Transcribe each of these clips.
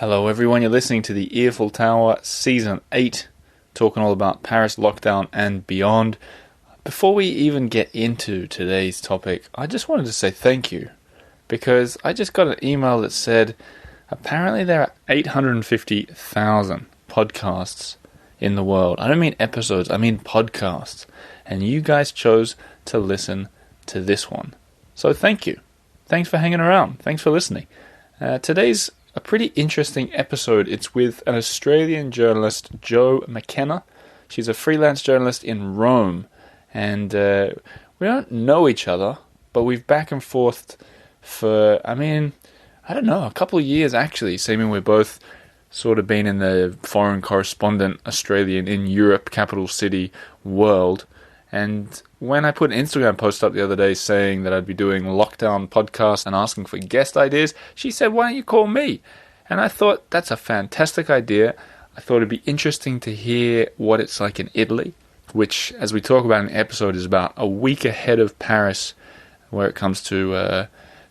Hello everyone, you're listening to the Earful Tower Season 8, talking all about Paris lockdown and beyond. Before we even get into today's topic, I just wanted to say thank you, because I just got an email that said apparently there are 850,000 podcasts in the world. I don't mean episodes, I mean podcasts. And you guys chose to listen to this one. So thank you. Thanks for hanging around. Thanks for listening. Today's a pretty interesting episode. It's with an Australian journalist, Jo McKenna. She's a freelance journalist in Rome. And we don't know each other, but we've back and forth for, I don't know, a couple of years actually, seeming we're both sort of been in the foreign correspondent Australian in Europe, capital city world. And when I put an Instagram post up the other day saying that I'd be doing lockdown podcasts and asking for guest ideas, she said, "Why don't you call me?" And I thought, that's a fantastic idea. I thought it'd be interesting to hear what it's like in Italy, which, as we talk about in the episode, is about a week ahead of Paris where it comes to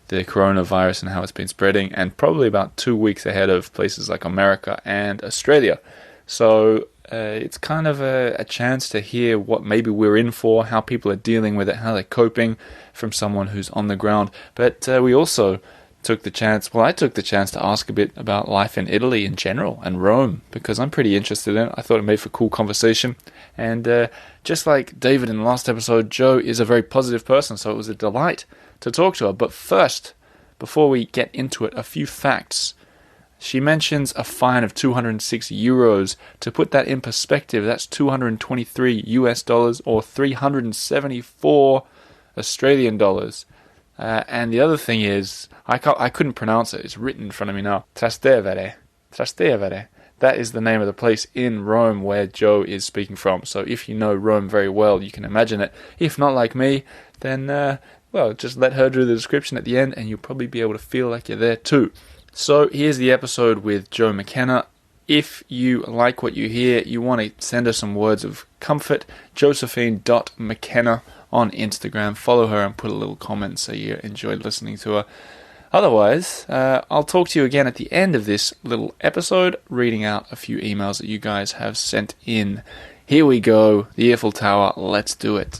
the coronavirus and how it's been spreading, and probably about 2 weeks ahead of places like America and Australia. So it's kind of a chance to hear what maybe we're in for, how people are dealing with it, how they're coping from someone who's on the ground. But we also took the chance, I took the chance to ask a bit about life in Italy in general and Rome, because I'm pretty interested in it. I thought it made for cool conversation. And just like David in the last episode, Jo is a very positive person, so it was a delight to talk to her. But first, before we get into it, a few facts. She mentions a fine of 206 euros. To put that in perspective, that's 223 US dollars or 374 Australian dollars. And the other thing is, I couldn't pronounce it. It's written in front of me now. Trastevere. That is the name of the place in Rome where Jo is speaking from. So if you know Rome very well, you can imagine it. If not like me, then, just let her do the description at the end and you'll probably be able to feel like you're there too. So here's the episode with Jo McKenna. If you like what you hear, you want to send her some words of comfort, Josephine.McKenna on Instagram. Follow her and put a little comment so you enjoyed listening to her. Otherwise, I'll talk to you again at the end of this little episode, reading out a few emails that you guys have sent in. Here we go, the Eiffel Tower, let's do it.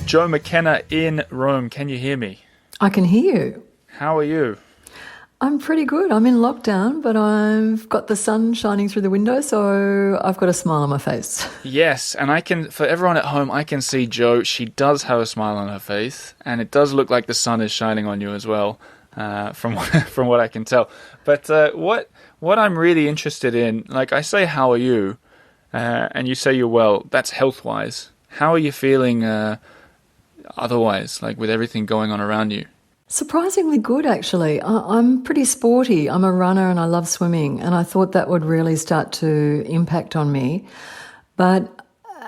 Jo McKenna in Rome, can you hear me? I can hear you. How are you? I'm pretty good. I'm in lockdown, but I've got the sun shining through the window, so I've got a smile on my face. Yes, and for everyone at home, I can see Jo. She does have a smile on her face, and it does look like the sun is shining on you as well, from what I can tell. But what I'm really interested in, like I say, how are you? And you say you're well. That's health-wise. How are you feeling otherwise, like with everything going on around you? Surprisingly good, actually. I'm pretty sporty. I'm a runner and I love swimming, and I thought that would really start to impact on me. But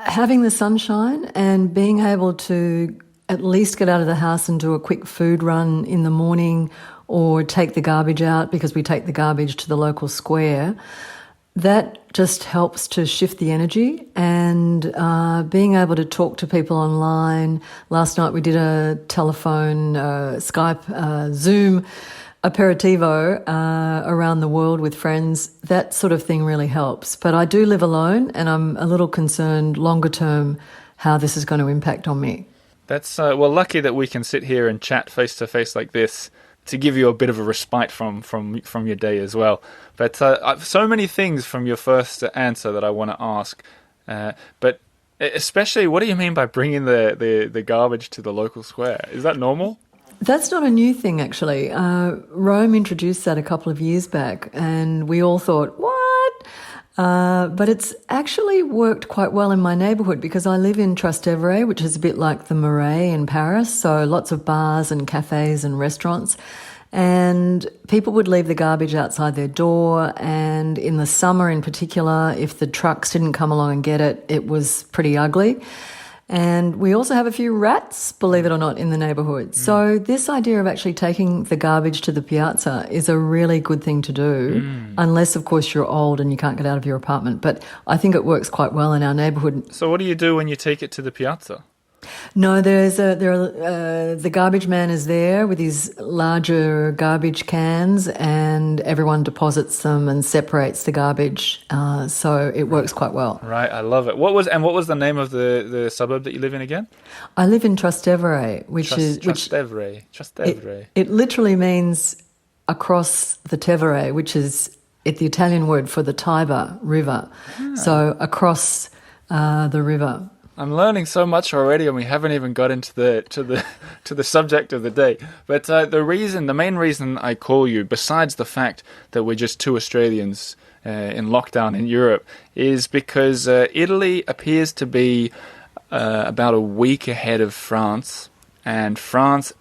having the sunshine and being able to at least get out of the house and do a quick food run in the morning or take the garbage out, because we take the garbage to the local square, that just helps to shift the energy. And being able to talk to people online. Last night we did a telephone, Skype, Zoom aperitivo around the world with friends. That sort of thing really helps. But I do live alone, and I'm a little concerned longer term how this is going to impact on me. That's lucky that we can sit here and chat face to face like this, to give you a bit of a respite from your day as well. But I've so many things from your first answer that I want to ask. But especially, what do you mean by bringing the garbage to the local square? Is that normal? That's not a new thing, actually. Rome introduced that a couple of years back, and we all thought, what? But it's actually worked quite well in my neighbourhood, because I live in Trastevere, which is a bit like the Marais in Paris, so lots of bars and cafes and restaurants. And people would leave the garbage outside their door, and in the summer in particular, if the trucks didn't come along and get it, it was pretty ugly. And we also have a few rats, believe it or not, in the neighbourhood. So this idea of actually taking the garbage to the piazza is a really good thing to do, unless, of course, you're old and you can't get out of your apartment. But I think it works quite well in our neighbourhood. So what do you do when you take it to the piazza? No, the garbage man is there with his larger garbage cans, and everyone deposits them and separates the garbage. So it works quite well. Right, I love it. What was the name of the suburb that you live in again? I live in Trastevere, which Trastevere. it literally means across the Tevere, which is the Italian word for the Tiber River. So across the river. I'm learning so much already, and we haven't even got into the subject of the day. But the main reason I call you, besides the fact that we're just two Australians in lockdown in Europe, is because Italy appears to be about a week ahead of France, and France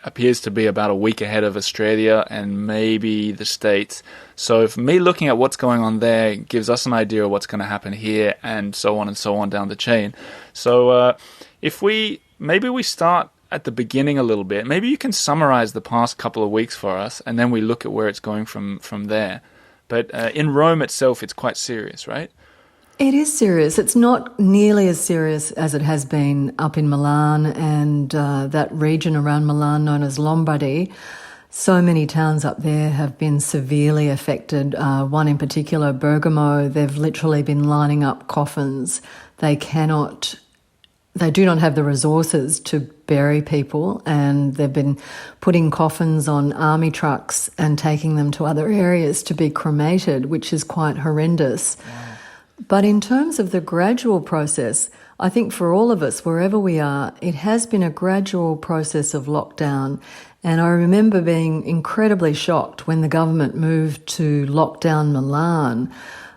appears to be about a week ahead of Australia and maybe the States. So for me, looking at what's going on there gives us an idea of what's going to happen here, and so on down the chain. So if we start at the beginning a little bit, maybe you can summarize the past couple of weeks for us, and then we look at where it's going from there. But in Rome itself, it's quite serious, right? It is serious. It's not nearly as serious as it has been up in Milan and that region around Milan known as Lombardy. So many towns up there have been severely affected. One in particular, Bergamo, they've literally been lining up coffins. They do not have the resources to bury people, and they've been putting coffins on army trucks and taking them to other areas to be cremated, which is quite horrendous. Wow. But in terms of the gradual process, I think for all of us, wherever we are, it has been a gradual process of lockdown. And I remember being incredibly shocked when the government moved to lock down Milan.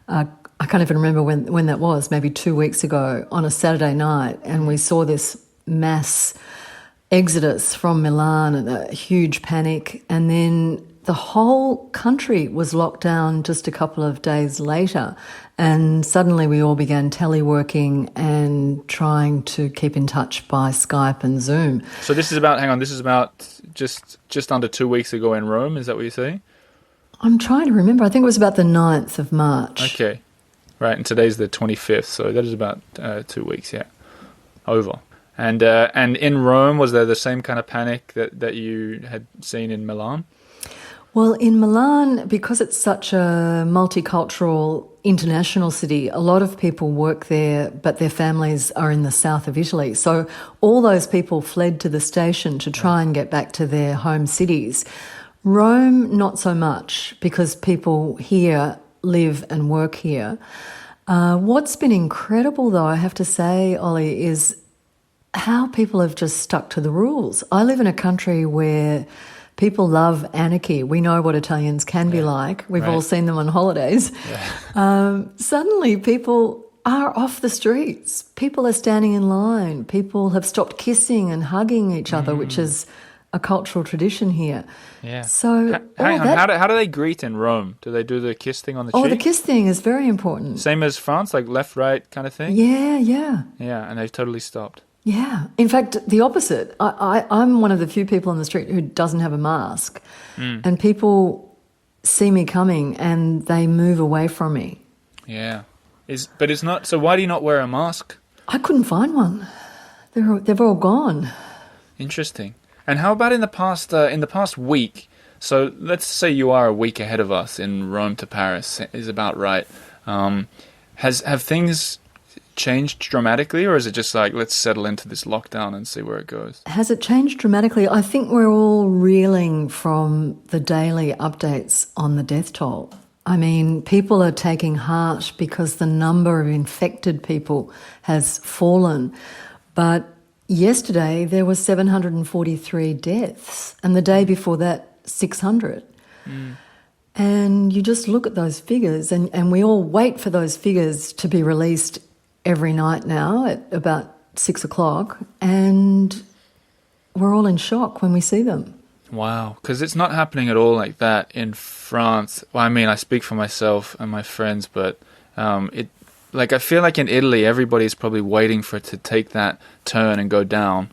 I can't even remember when that was, maybe 2 weeks ago on a Saturday night. And we saw this mass exodus from Milan and a huge panic. And then the whole country was locked down just a couple of days later, and suddenly we all began teleworking and trying to keep in touch by Skype and Zoom. So this is about just under 2 weeks ago in Rome, is that what you're saying? I'm trying to remember. I think it was about the 9th of March. Okay, right, and today's the 25th, so that is about 2 weeks, yeah, over. And in Rome, was there the same kind of panic that you had seen in Milan? Well, in Milan, because it's such a multicultural international city, a lot of people work there, but their families are in the south of Italy. So all those people fled to the station to try and get back to their home cities. Rome, not so much, because people here live and work here. What's been incredible, though, I have to say, Ollie, is how people have just stuck to the rules. I live in a country where people love anarchy. We know what Italians can be like. We've all seen them on holidays. Yeah. Suddenly people are off the streets. People are standing in line. People have stopped kissing and hugging each other, which is a cultural tradition here. Yeah. So hang on. How do they greet in Rome? Do they do the kiss thing on the cheek? Oh, the kiss thing is very important. Same as France, like left, right kind of thing? Yeah. Yeah, and they've totally stopped. Yeah. In fact, the opposite. I'm one of the few people on the street who doesn't have a mask. And people see me coming and they move away from me. Yeah. But it's not... So why do you not wear a mask? I couldn't find one. They've all gone. Interesting. And how about in the past week? So let's say you are a week ahead of us in Rome to Paris, is about right. Have things changed dramatically, or is it just like, let's settle into this lockdown and see where it goes? Has it changed dramatically? I think we're all reeling from the daily updates on the death toll. I mean, people are taking heart because the number of infected people has fallen. But yesterday there were 743 deaths, and the day before that, 600. And you just look at those figures, and we all wait for those figures to be released every night now at about 6 o'clock, and we're all in shock when we see them. Wow, because it's not happening at all like that in France. Well, I mean, I speak for myself and my friends, but I feel like in Italy, everybody's probably waiting for it to take that turn and go down.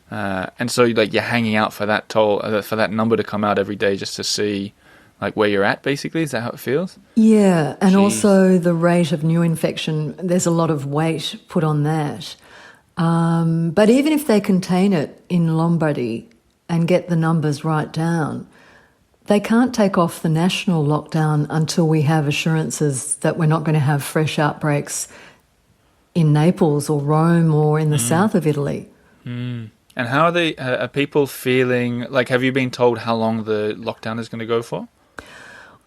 And so you're hanging out for that toll, for that number to come out every day just to see where you're at, basically. Is that how it feels? Yeah, and also the rate of new infection, there's a lot of weight put on that. But even if they contain it in Lombardy and get the numbers right down, they can't take off the national lockdown until we have assurances that we're not going to have fresh outbreaks in Naples or Rome or in the south of Italy. And how are people feeling? Like, have you been told how long the lockdown is going to go for?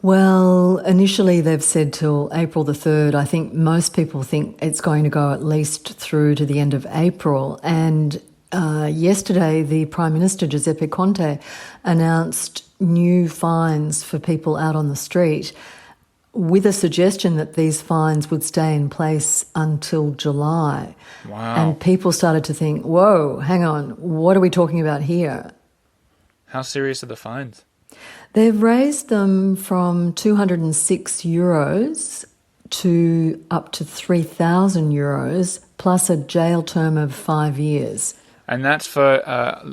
Well, initially they've said till April the 3rd. I think most people think it's going to go at least through to the end of April. And yesterday, the Prime Minister, Giuseppe Conte, announced new fines for people out on the street with a suggestion that these fines would stay in place until July. Wow. And people started to think, whoa, hang on, what are we talking about here? How serious are the fines? They've raised them from €206 to up to €3,000 plus a jail term of 5 years. And that's for,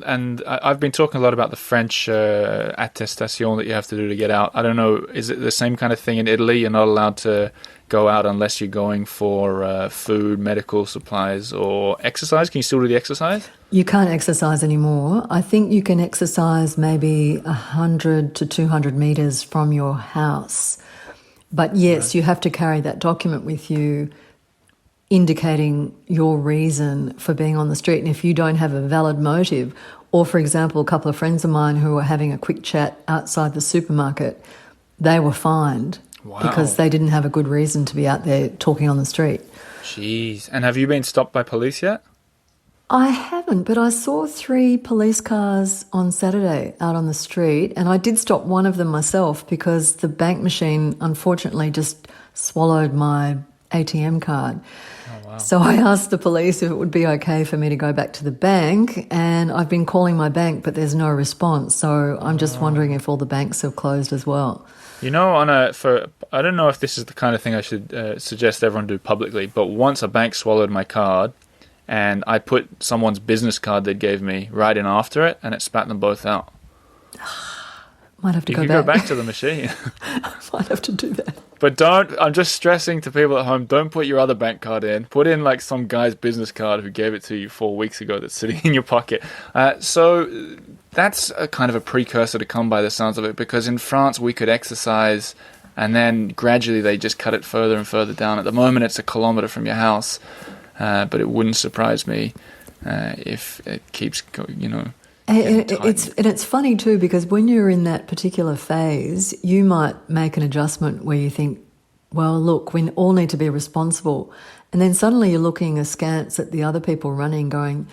and I've been talking a lot about the French attestation that you have to do to get out. I don't know, is it the same kind of thing in Italy? You're not allowed to go out unless you're going for food, medical supplies, or exercise. Can you still do the exercise? You can't exercise anymore. I think you can exercise maybe 100 to 200 metres from your house. But yes, you have to carry that document with you indicating your reason for being on the street. And if you don't have a valid motive, or for example, a couple of friends of mine who were having a quick chat outside the supermarket, they were fined because they didn't have a good reason to be out there talking on the street. Jeez. And have you been stopped by police yet? I haven't, but I saw 3 police cars on Saturday out on the street, and I did stop one of them myself because the bank machine unfortunately just swallowed my ATM card. Oh, wow. So I asked the police if it would be okay for me to go back to the bank, and I've been calling my bank, but there's no response. So I'm just wondering if all the banks have closed as well. You know, I don't know if this is the kind of thing I should suggest everyone do publicly, but once a bank swallowed my card, and I put someone's business card they gave me right in after it, and it spat them both out. Might have to You can go back to the machine. Might have to do that. But I'm just stressing to people at home, don't put your other bank card in. Put in like some guy's business card who gave it to you 4 weeks ago that's sitting in your pocket. So that's a kind of a precursor to come by the sounds of it, because in France we could exercise and then gradually they just cut it further and further down. At the moment it's a kilometre from your house, but it wouldn't surprise me if it keeps going, you know. And it's funny too, because when you're in that particular phase, you might make an adjustment where you think, well, look, we all need to be responsible. And then suddenly you're looking askance at the other people running going,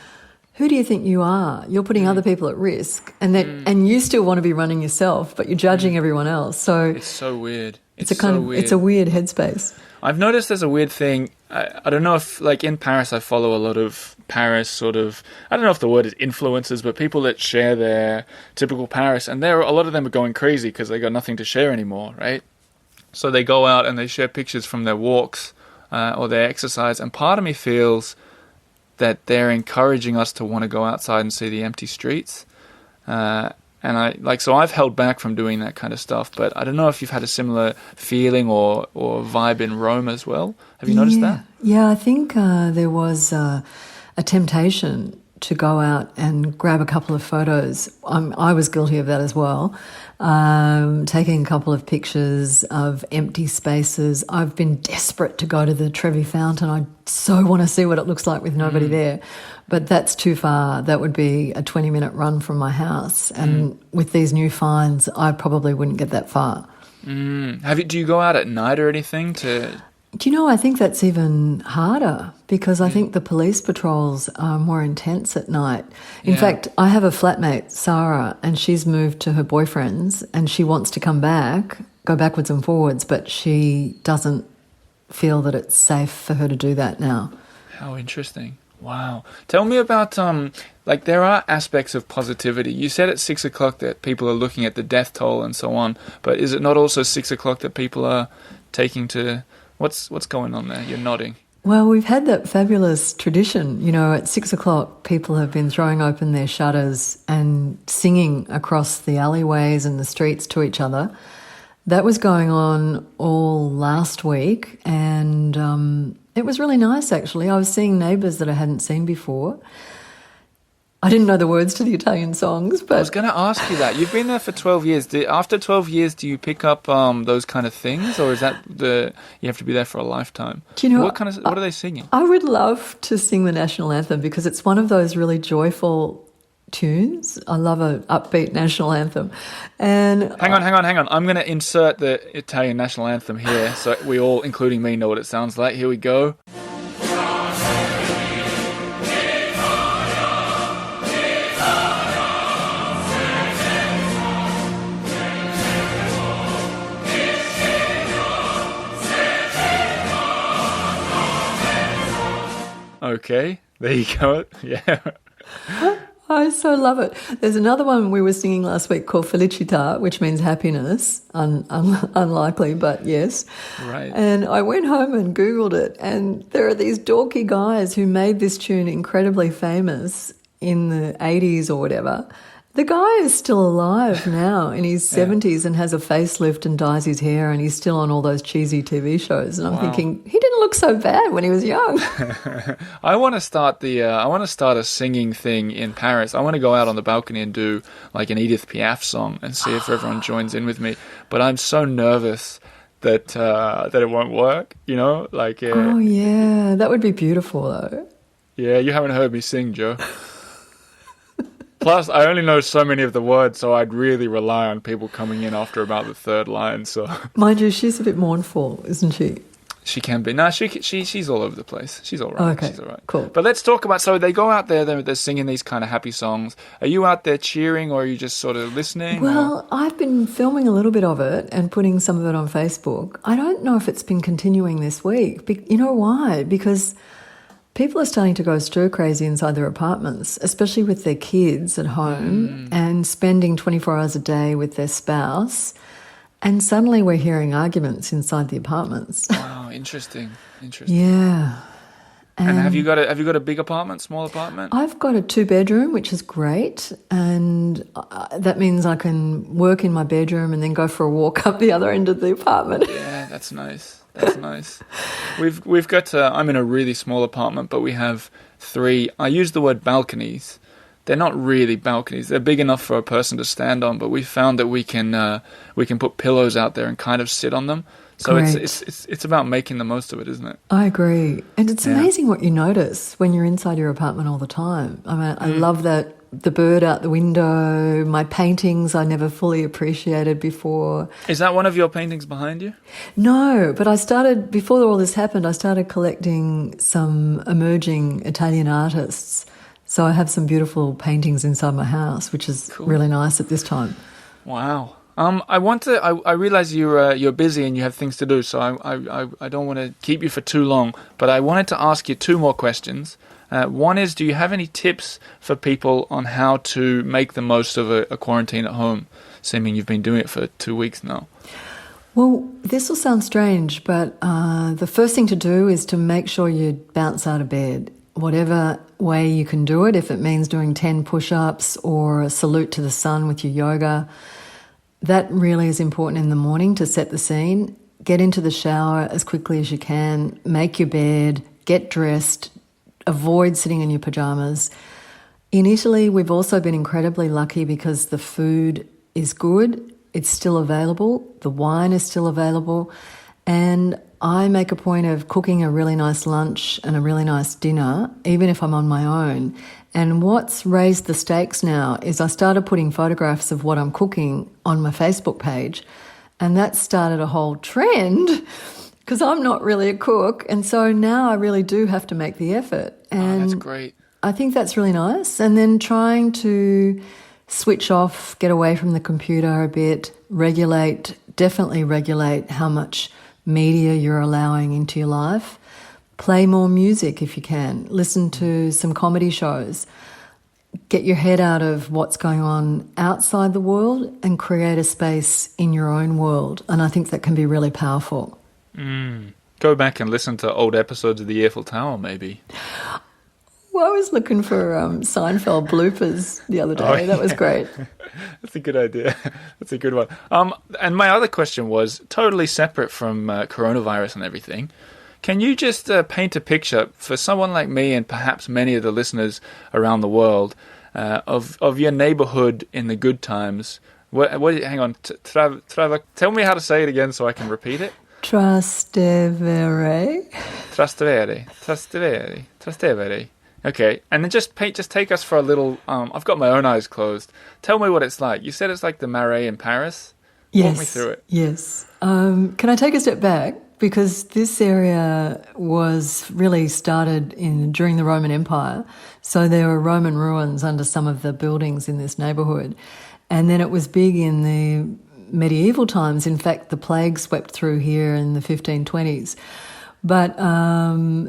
who do you think you are? You're putting other people at risk. And and you still want to be running yourself, but you're judging everyone else. So it's so weird. It's a weird headspace. I've noticed there's a weird thing. I don't know if, like in Paris, I follow a lot of Paris sort of, I don't know if the word is influencers, but people that share their typical Paris, and a lot of them are going crazy because they got nothing to share anymore, right? So they go out and they share pictures from their walks or their exercise, and part of me feels that they're encouraging us to want to go outside and see the empty streets. So I've held back from doing that kind of stuff, but I don't know if you've had a similar feeling or vibe in Rome as well. Have you noticed that? Yeah, I think there was a temptation to go out and grab a couple of photos. I was guilty of that as well, taking a couple of pictures of empty spaces. I've been desperate to go to the Trevi Fountain. I so want to see what it looks like with nobody there. But that's too far. That would be a 20-minute run from my house. And with these new fines, I probably wouldn't get that far. Do you go out at night or anything to... Do you know, I think that's even harder because I think the police patrols are more intense at night. In fact, I have a flatmate, Sarah, and she's moved to her boyfriend's and she wants to come back, go backwards and forwards, but she doesn't feel that it's safe for her to do that now. How interesting. Wow. Tell me about, there are aspects of positivity. You said at 6 o'clock that people are looking at the death toll and so on, but is it not also 6 o'clock that people are taking to... What's going on there? You're nodding. Well, we've had that fabulous tradition. You know, at 6 o'clock, people have been throwing open their shutters and singing across the alleyways and the streets to each other. That was going on all last week, and It was really nice, actually. I was seeing neighbours that I hadn't seen before. I didn't know the words to the Italian songs, but I was going to ask you that. You've been there for 12 years. After 12 years, do you pick up those kind of things, or is that you have to be there for a lifetime? do you know What are they singing? I would love to sing the national anthem because it's one of those really joyful tunes. I love an upbeat national anthem. And Hang on. I'm going to insert the Italian national anthem here so we all, including me, know what it sounds like. Here we go. Okay, there you go. Yeah. I so love it. There's another one we were singing last week called Felicità, which means happiness. Unlikely, but yes. Right. And I went home and Googled it, and there are these dorky guys who made this tune incredibly famous in the 80s or whatever. The guy is still alive now in his 70s and has a facelift and dyes his hair, and he's still on all those cheesy TV shows. And I'm thinking, he didn't look so bad when he was young. I want to start a singing thing in Paris. I want to go out on the balcony and do like an Edith Piaf song and see if everyone joins in with me. But I'm so nervous that it won't work. You know, like Oh yeah, that would be beautiful though. yeah, you haven't heard me sing, Joe. Plus, I only know so many of the words, so I'd really rely on people coming in after about the third line. So, mind you, she's a bit mournful, isn't she? She can be. No, she's all over the place. She's all right. Okay, she's all right. cool. But let's talk about. So they go out there. They're singing these kind of happy songs. Are you out there cheering, or are you just sort of listening? Well, I've been filming a little bit of it and putting some of it on Facebook. I don't know if it's been continuing this week. You know why? Because people are starting to go stir crazy inside their apartments, especially with their kids at home and spending 24 hours a day with their spouse. And suddenly we're hearing arguments inside the apartments. Wow, interesting. Yeah. And have you got a big apartment, small apartment? I've got a 2-bedroom, which is great, and that means I can work in my bedroom and then go for a walk up the other end of the apartment. Yeah, that's nice. That's nice. We've got. I'm in a really small apartment, but we have 3. I use the word balconies. They're not really balconies. They're big enough for a person to stand on, but we found that we can put pillows out there and kind of sit on them. So it's about making the most of it, isn't it? I agree. And it's amazing what you notice when you're inside your apartment all the time. I mean, I love that, the bird out the window, my paintings I never fully appreciated before. Is that one of your paintings behind you? No, but I started, before all this happened, I started collecting some emerging Italian artists. So I have some beautiful paintings inside my house, which is really nice at this time. Wow. I realize you're busy and you have things to do, so I don't want to keep you for too long, but I wanted to ask you 2 more questions. One is, do you have any tips for people on how to make the most of a quarantine at home, seeming you've been doing it for 2 weeks now? Well, this will sound strange, but the first thing to do is to make sure you bounce out of bed. Whatever way you can do it, if it means doing 10 push-ups or a salute to the sun with your yoga, that really is important in the morning to set the scene. Get into the shower as quickly as you can, make your bed, get dressed, avoid sitting in your pajamas. In Italy, we've also been incredibly lucky because the food is good, it's still available, the wine is still available, and I make a point of cooking a really nice lunch and a really nice dinner, even if I'm on my own. And what's raised the stakes now is I started putting photographs of what I'm cooking on my Facebook page, and that started a whole trend because I'm not really a cook. And so now I really do have to make the effort. And that's great. I think that's really nice. And then trying to switch off, get away from the computer a bit, definitely regulate how much media you're allowing into your life. Play more music if you can. Listen to some comedy shows. Get your head out of what's going on outside the world and create a space in your own world. And I think that can be really powerful. Go back and listen to old episodes of the Eiffel Tower, maybe. Well, I was looking for Seinfeld bloopers the other day. That was great. That's a good idea. That's a good one. And my other question was totally separate from coronavirus and everything. Can you just paint a picture for someone like me and perhaps many of the listeners around the world of your neighborhood in the good times? Hang on. Tell me how to say it again so I can repeat it. Trastevere. Trastevere. Okay, and then just take us for a little. I've got my own eyes closed. Tell me what it's like. You said it's like the Marais in Paris. Yes. Walk me through it. Yes. Can I take a step back? Because this area was really started during the Roman Empire. So there were Roman ruins under some of the buildings in this neighbourhood. And then it was big in the medieval times. In fact, the plague swept through here in the 1520s. But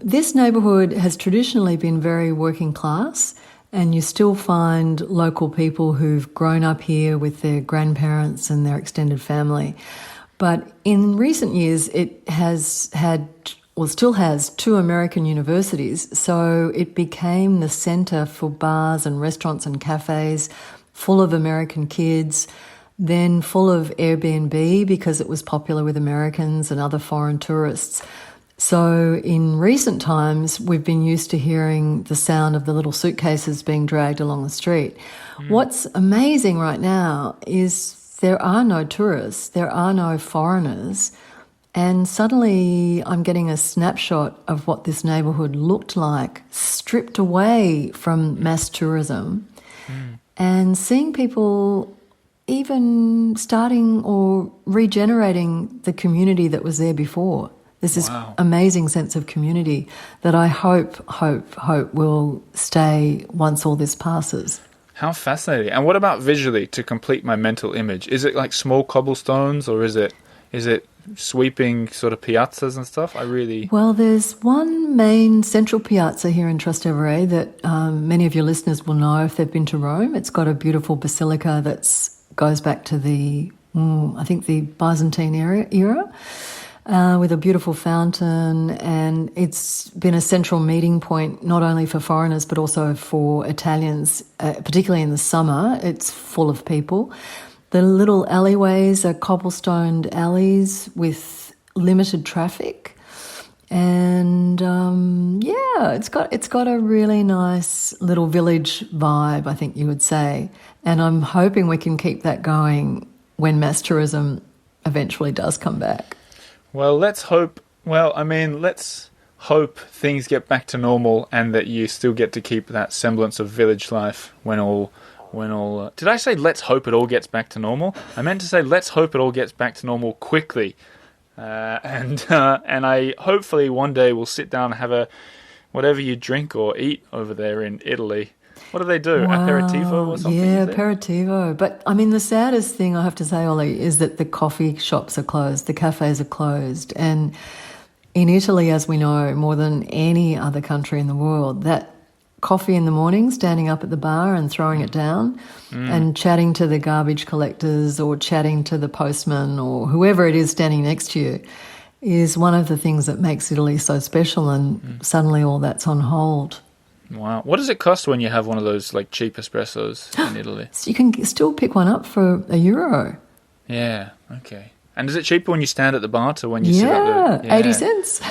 this neighbourhood has traditionally been very working class, and you still find local people who've grown up here with their grandparents and their extended family. But in recent years, it has had, or still has, 2 American universities, so it became the centre for bars and restaurants and cafes, full of American kids, then full of Airbnb because it was popular with Americans and other foreign tourists. So in recent times, we've been used to hearing the sound of the little suitcases being dragged along the street. What's amazing right now is there are no tourists, there are no foreigners, and suddenly I'm getting a snapshot of what this neighbourhood looked like, stripped away from mass tourism, and seeing people even starting or regenerating the community that was there before. There's this amazing sense of community that I hope will stay once all this passes. How fascinating. And what about visually, to complete my mental image? Is it like small cobblestones, or is it sweeping sort of piazzas and stuff? Well, there's one main central piazza here in Trastevere that many of your listeners will know if they've been to Rome. It's got a beautiful basilica that goes back to the Byzantine era. With a beautiful fountain, and it's been a central meeting point not only for foreigners but also for Italians, particularly in the summer. It's full of people. The little alleyways are cobblestoned alleys with limited traffic, and it's got a really nice little village vibe, I think you would say, and I'm hoping we can keep that going when mass tourism eventually does come back. Well, let's hope things get back to normal and that you still get to keep that semblance of village life when all did I say let's hope it all gets back to normal? I meant to say let's hope it all gets back to normal quickly. And I hopefully one day will sit down and have whatever you drink or eat over there in Italy. What do they do? Wow. Aperitivo or something? Yeah, aperitivo. But, I mean, the saddest thing I have to say, Ollie, is that the coffee shops are closed, the cafes are closed. And in Italy, as we know, more than any other country in the world, that coffee in the morning, standing up at the bar and throwing it down and chatting to the garbage collectors or chatting to the postman or whoever it is standing next to you is one of the things that makes Italy so special, and suddenly all that's on hold. Wow. What does it cost when you have one of those like cheap espressos in Italy? So you can still pick one up for €1. Yeah, okay. And is it cheaper when you stand at the bar to when you sit up there? 80 cents.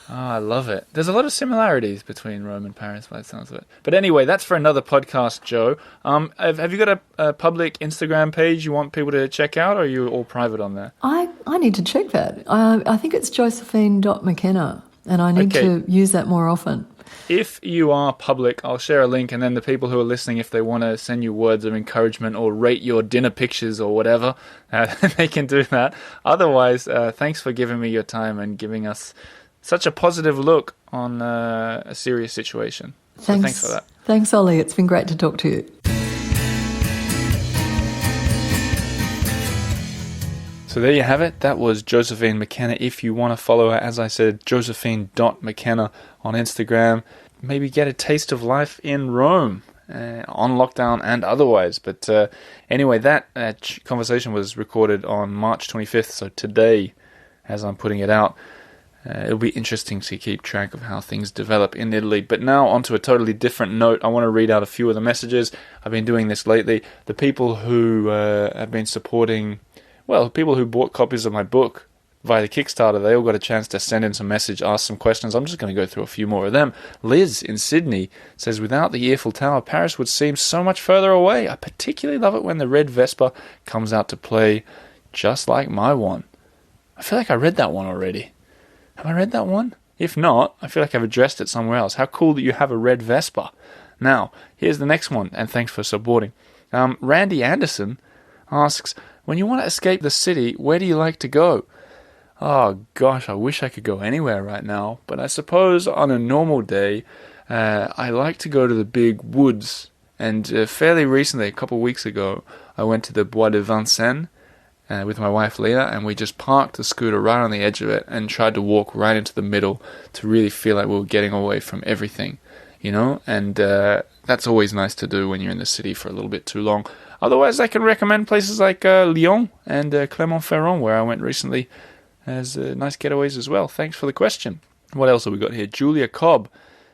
Oh, I love it. There's a lot of similarities between Rome and Paris by the sounds of it. But anyway, that's for another podcast, Joe. Have you got a public Instagram page you want people to check out, or are you all private on there? I need to check that. I think it's Josephine.McKenna, and I need to use that more often. If you are public, I'll share a link, and then the people who are listening, if they want to send you words of encouragement or rate your dinner pictures or whatever, they can do that. Otherwise, thanks for giving me your time and giving us such a positive look on a serious situation. So thanks for that. Thanks, Ollie. It's been great to talk to you. So there you have it. That was Josephine McKenna. If you want to follow her, as I said, josephine.mckenna on Instagram. Maybe get a taste of life in Rome, on lockdown and otherwise. But anyway, that conversation was recorded on March 25th, so today, as I'm putting it out. It'll be interesting to keep track of how things develop in Italy. But now onto a totally different note. I want to read out a few of the messages. I've been doing this lately. The people who have been supporting... Well, people who bought copies of my book via the Kickstarter, they all got a chance to send in some message, ask some questions. I'm just going to go through a few more of them. Liz in Sydney says, without the Eiffel Tower, Paris would seem so much further away. I particularly love it when the red Vespa comes out to play, just like my one. I feel like I read that one already. Have I read that one? If not, I feel like I've addressed it somewhere else. How cool that you have a red Vespa. Now, here's the next one, and thanks for supporting. Randy Anderson asks, when you want to escape the city, where do you like to go? Oh gosh, I wish I could go anywhere right now, but I suppose on a normal day, I like to go to the big woods. And fairly recently, a couple of weeks ago, I went to the Bois de Vincennes with my wife Leah, and we just parked the scooter right on the edge of it and tried to walk right into the middle to really feel like we were getting away from everything, and that's always nice to do when you're in the city for a little bit too long. Otherwise, I can recommend places like Lyon and Clermont-Ferrand, where I went recently, as nice getaways as well. Thanks for the question. What else have we got here? Julia Cobb.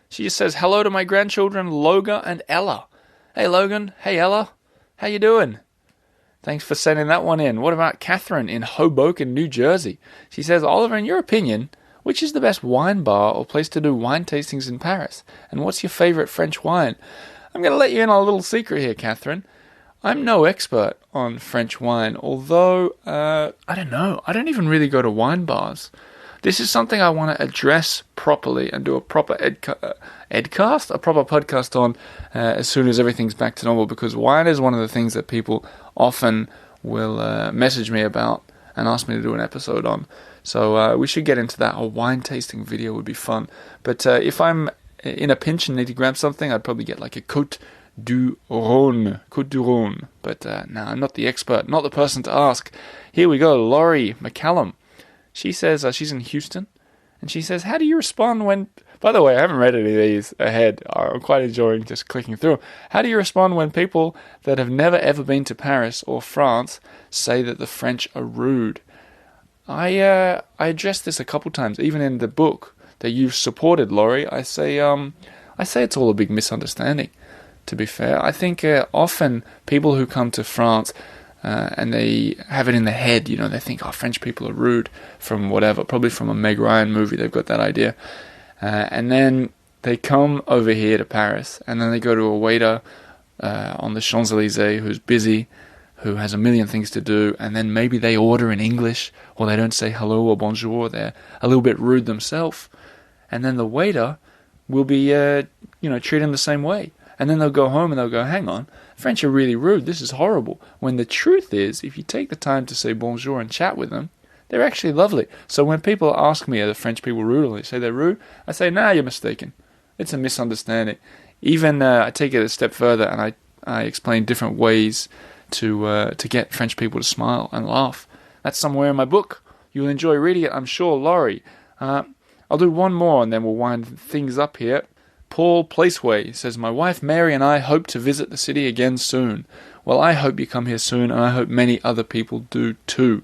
She just says, hello to my grandchildren, Logan and Ella. Hey, Logan. Hey, Ella. How you doing? Thanks for sending that one in. What about Catherine in Hoboken, New Jersey? She says, Oliver, in your opinion, which is the best wine bar or place to do wine tastings in Paris? And what's your favorite French wine? I'm going to let you in on a little secret here, Catherine. I'm no expert on French wine, although, I don't know. I don't even really go to wine bars. This is something I want to address properly and do a proper edcast, a proper podcast on as soon as everything's back to normal, because wine is one of the things that people often will message me about and ask me to do an episode on. So we should get into that. A wine tasting video would be fun. But if I'm in a pinch and need to grab something, I'd probably get like a Côte du Rhône. But no, I'm not the expert, not the person to ask. Here we go, Laurie McCallum. She says she's in Houston, and she says, how do you respond when... By the way, I haven't read any of these ahead. I'm quite enjoying just clicking through. How do you respond when people that have never ever been to Paris or France say that the French are rude? I addressed this a couple times, even in the book that you've supported, Laurie. I say it's all a big misunderstanding, to be fair. I think often people who come to France... and they have it in their head, they think, French people are rude from whatever, probably from a Meg Ryan movie, they've got that idea. And then they come over here to Paris, and then they go to a waiter on the Champs-Élysées who's busy, who has a million things to do, and then maybe they order in English, or they don't say hello or bonjour, they're a little bit rude themselves, and then the waiter will be, treat them the same way. And then they'll go home and they'll go, hang on, French are really rude, this is horrible. When the truth is, if you take the time to say bonjour and chat with them, they're actually lovely. So when people ask me, are the French people rude, or they say they're rude, I say, nah, you're mistaken. It's a misunderstanding. Even I take it a step further and I explain different ways to get French people to smile and laugh. That's somewhere in my book. You'll enjoy reading it, I'm sure, Laurie. I'll do one more and then we'll wind things up here. Paul Placeway says, my wife Mary and I hope to visit the city again soon. Well, I hope you come here soon, and I hope many other people do too.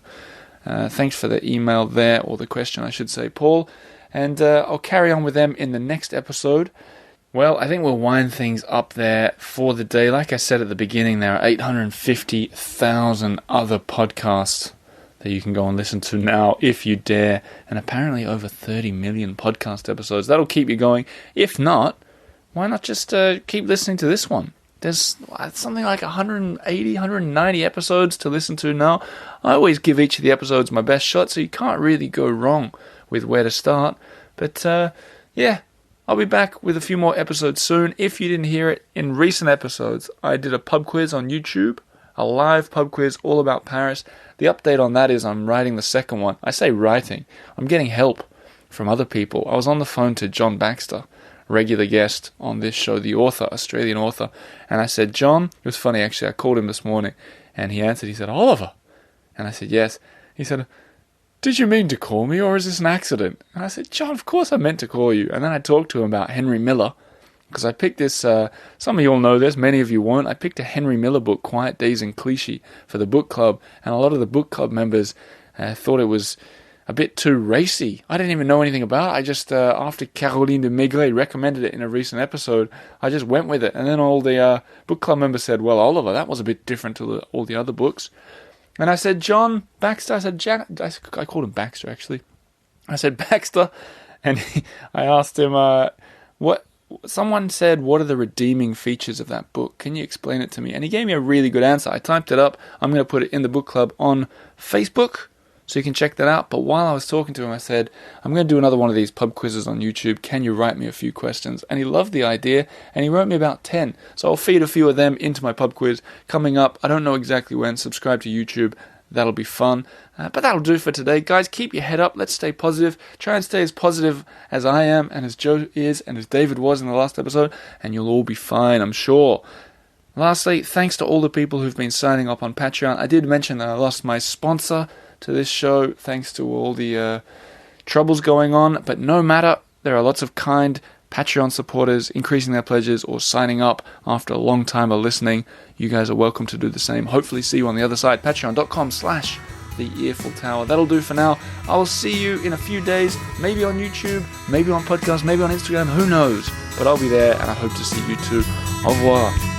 Thanks for the email there, or the question I should say, Paul. And I'll carry on with them in the next episode. Well, I think we'll wind things up there for the day. Like I said at the beginning, there are 850,000 other podcasts that you can go and listen to now if you dare, and apparently over 30 million podcast episodes. That'll keep you going. If not, why not just keep listening to this one? There's something like 180, 190 episodes to listen to now. I always give each of the episodes my best shot, so you can't really go wrong with where to start. But yeah, I'll be back with a few more episodes soon. If you didn't hear it, in recent episodes, I did a pub quiz on YouTube, a live pub quiz all about Paris. The update on that is I'm writing the second one. I say writing. I'm getting help from other people. I was on the phone to John Baxter, regular guest on this show, the author, Australian author, and I said, John, it was funny actually, I called him this morning, and he answered, he said, Oliver? And I said, yes. He said, did you mean to call me, or is this an accident? And I said, John, of course I meant to call you. And then I talked to him about Henry Miller, because I picked this, some of you all know this, many of you won't, I picked a Henry Miller book, Quiet Days in Clichy, for the book club, and a lot of the book club members thought it was a bit too racy. I didn't even know anything about it. I just, after Caroline de Maigret recommended it in a recent episode, I just went with it, and then all the book club members said, well, Oliver, that was a bit different to all the other books. And I said, John Baxter. I said, I called him Baxter, actually. I said, Baxter. And I asked him, what... Someone said, what are the redeeming features of that book? Can you explain it to me? And he gave me a really good answer. I typed it up. I'm going to put it in the book club on Facebook, so you can check that out. But while I was talking to him, I said, I'm going to do another one of these pub quizzes on YouTube. Can you write me a few questions? And he loved the idea, and he wrote me about 10. So I'll feed a few of them into my pub quiz coming up. I don't know exactly when. Subscribe to YouTube. That'll be fun. But that'll do for today. Guys, keep your head up. Let's stay positive. Try and stay as positive as I am, and as Joe is, and as David was in the last episode, and you'll all be fine, I'm sure. Lastly, thanks to all the people who've been signing up on Patreon. I did mention that I lost my sponsor to this show, thanks to all the troubles going on. But no matter, there are lots of kind Patreon supporters increasing their pledges or signing up after a long time of listening. You guys are welcome to do the same. Hopefully see you on the other side. Patreon.com/The Earful Tower. That'll do for now. I will see you in a few days, maybe on YouTube, maybe on podcast, maybe on Instagram, who knows. But I'll be there, and I hope to see you too. Au revoir.